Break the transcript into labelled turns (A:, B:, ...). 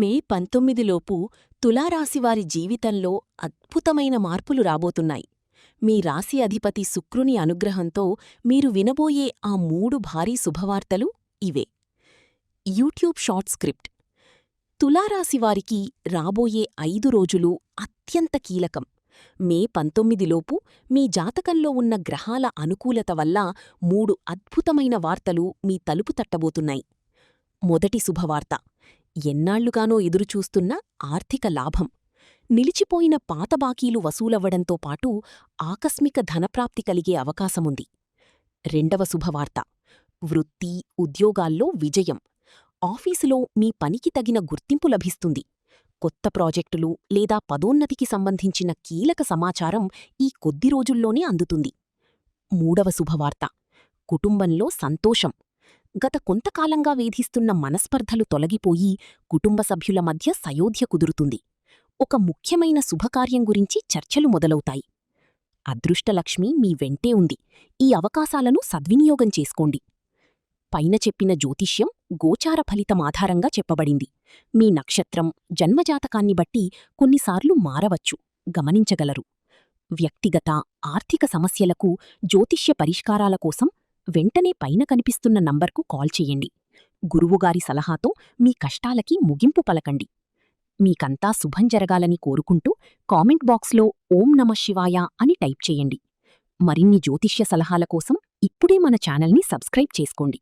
A: మే 19లోపు తులారాశివారి జీవితంలో అద్భుతమైన మార్పులు రాబోతున్నాయి. మీ రాశి అధిపతి శుక్రుని అనుగ్రహంతో మీరు వినబోయే ఆ 3 భారీ శుభవార్తలు ఇవే. YouTube short script. తులారాశివారికి రాబోయే 5 రోజులు అత్యంత కీలకం. మే 19లోపు మీ జాతకంలో ఉన్న గ్రహాల అనుకూలత వల్ల 3 అద్భుతమైన వార్తలు మీ తలుపు తట్టబోతున్నాయి. మొదటి శుభవార్త. ఎన్నాళ్లుగానో ఎదురుచూస్తున్న ఆర్థిక లాభం. నిలిచిపోయిన పాత బాకీలు వసూలవ్వడంతో పాటు ఆకస్మిక ధనప్రాప్తి కలిగే అవకాశముంది. రెండవ శుభవార్త. వృత్తి, ఉద్యోగాల్లో విజయం. ఆఫీసులో మీ పనికి తగిన గుర్తింపు లభిస్తుంది. కొత్త ప్రాజెక్టులు లేదా పదోన్నతికి సంబంధించిన కీలక సమాచారం ఈ కొద్ది రోజుల్లోనే అందుతుంది. మూడవ శుభవార్త. కుటుంబంలో సంతోషం. గత కొంతకాలంగా వేధిస్తున్న మనస్పర్ధలు తొలగిపోయి కుటుంబ సభ్యుల మధ్య సయోధ్య కుదురుతుంది. ఒక ముఖ్యమైన శుభకార్యం గురించి చర్చలు మొదలవుతాయి. అదృష్టలక్ష్మి మీ వెంటే ఉంది. ఈ అవకాశాలను సద్వినియోగం చేసుకోండి. పైన చెప్పిన జ్యోతిష్యం గోచార ఫలితం ఆధారంగా చెప్పబడింది. మీ నక్షత్రం, జన్మజాతకాన్ని బట్టి కొన్నిసార్లు మారవచ్చు, గమనించగలరు. వ్యక్తిగత, ఆర్థిక సమస్యలకు జ్యోతిష్య పరిష్కారాల కోసం వెంటనే పైన కనిపిస్తున్న నంబర్కు కాల్ చెయ్యండి. గురువుగారి సలహాతో మీ కష్టాలకి ముగింపు పలకండి. మీకంతా శుభం జరగాలని కోరుకుంటూ కామెంట్ బాక్స్లో ఓం నమః శివాయ అని టైప్ చేయండి. మరిన్ని జ్యోతిష్య సలహాల కోసం ఇప్పుడే మన ఛానల్ని సబ్స్క్రైబ్ చేసుకోండి.